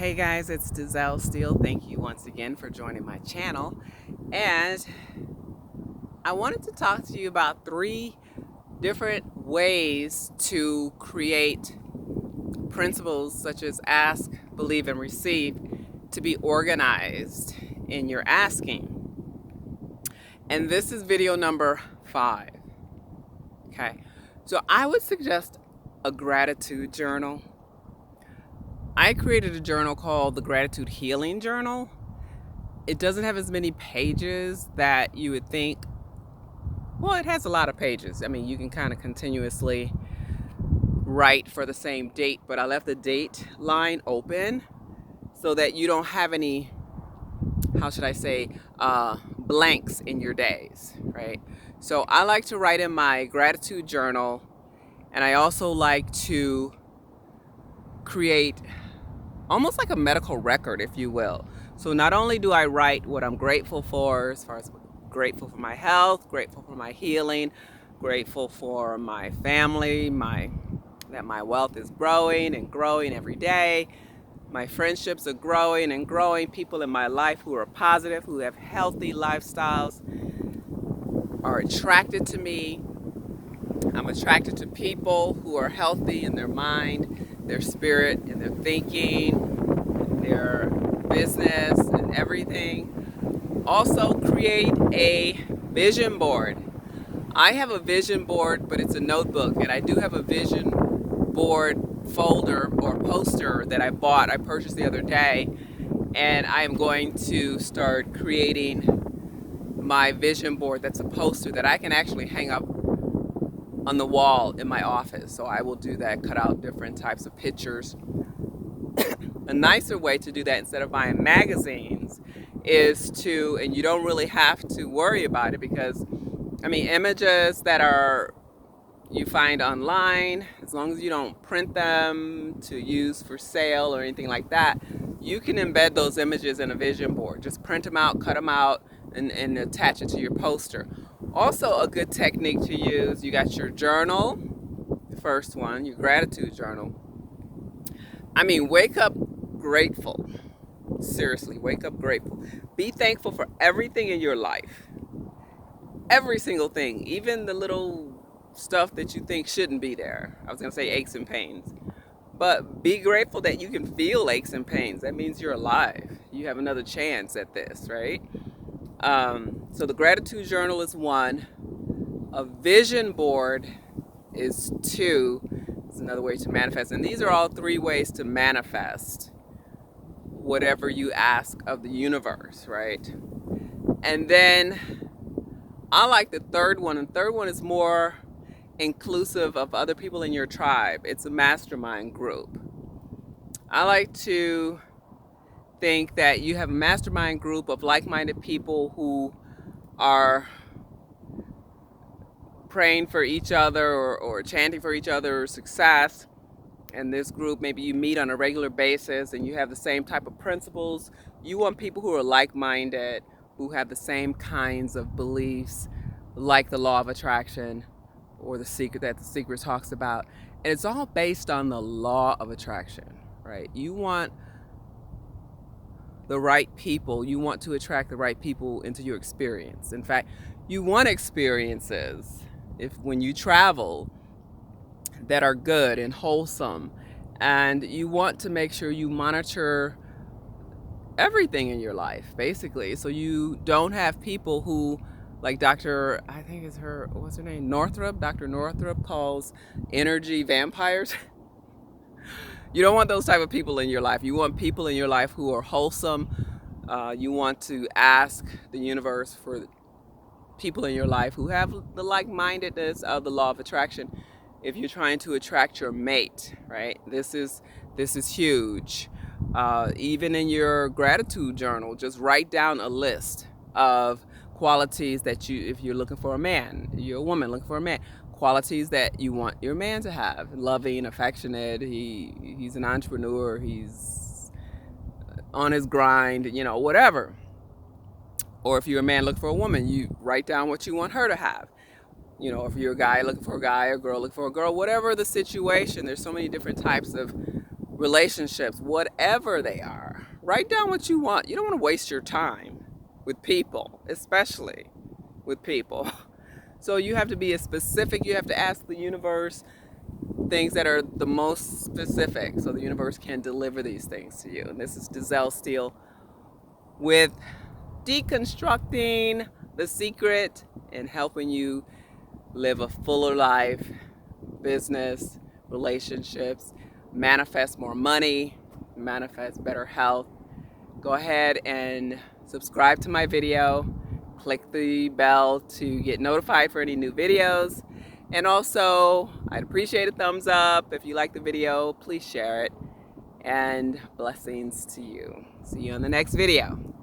Hey guys, it's Dazelle Steele. Thank you once again for joining my channel. And I wanted to talk to you about 3 different ways to create principles such as ask, believe, and receive to be organized in your asking. And this is video number 5. Okay, so I would suggest a gratitude journal. I created a journal called the Gratitude Healing Journal. It doesn't have as many pages that you would think. Well, it has a lot of pages. I mean, you can kind of continuously write for the same date, but I left the date line open so that you don't have any, how should I say, blanks in your days, right? So I like to write in my gratitude journal, and I also like to create almost like a medical record, if you will. So not only do I write what I'm grateful for, as far as grateful for my health, grateful for my healing, grateful for my family, that my wealth is growing and growing every day. My friendships are growing and growing. People in my life who are positive, who have healthy lifestyles, are attracted to me. I'm attracted to people who are healthy in their mind, their spirit, and their thinking, their business, and everything. Also create a vision board. I have a vision board, but it's a notebook, and I do have a vision board folder or poster that I purchased the other day, and I am going to start creating my vision board that's a poster that I can actually hang up on the wall in my office. So I will do that, cut out different types of pictures. A nicer way to do that instead of buying magazines is to, and you don't really have to worry about it, because I mean, images that you find online, as long as you don't print them to use for sale or anything like that, you can embed those images in a vision board. Just print them out, cut them out, and attach it to your poster. Also, a good technique to use, you got your journal, the first one, your gratitude journal. I mean, wake up grateful. Seriously, wake up grateful. Be thankful for everything in your life. Every single thing, even the little stuff that you think shouldn't be there. I was going to say aches and pains. But be grateful that you can feel aches and pains. That means you're alive. You have another chance at this, right? So the gratitude journal is 1. A vision board is 2. It's another way to manifest. And these are all 3 ways to manifest whatever you ask of the universe, right? And then I like the 3rd one. And the 3rd one is more inclusive of other people in your tribe. It's a mastermind group. I like to think that you have a mastermind group of like-minded people who are praying for each other or chanting for each other's success. And this group, maybe you meet on a regular basis and you have the same type of principles. You want people who are like-minded, who have the same kinds of beliefs, like the law of attraction or the secret that the secret talks about. And it's all based on the law of attraction, right? You want the right people. You want to attract the right people into your experience. In fact, you want experiences, when you travel, that are good and wholesome. And you want to make sure you monitor everything in your life, basically. So you don't have people who, like Dr. I think it's her, what's her name? Northrup. Dr. Northrup calls energy vampires. You don't want those type of people in your life. You want people in your life who are wholesome. You want to ask the universe for people in your life who have the like-mindedness of the law of attraction. If you're trying to attract your mate, right? This is huge. Even in your gratitude journal, just write down a list of qualities that if you're looking for a man, you're a woman looking for a man, qualities that you want your man to have: loving, affectionate, he's an entrepreneur, he's on his grind, whatever. Or if you're a man looking for a woman, you write down what you want her to have. If you're a guy looking for a guy, or a girl looking for a girl, whatever the situation, there's so many different types of relationships, whatever they are. Write down what you want. You don't want to waste your time with people, especially with people. So you have to be as specific. You have to ask the universe things that are the most specific so the universe can deliver these things to you. And this is Dazelle Steele with Deconstructing, the secret in helping you live a fuller life, business, relationships, manifest more money, manifest better health. Go ahead and subscribe to my video. Click the bell to get notified for any new videos. And also, I'd appreciate a thumbs up. If you like the video, please share it. And blessings to you. See you in the next video.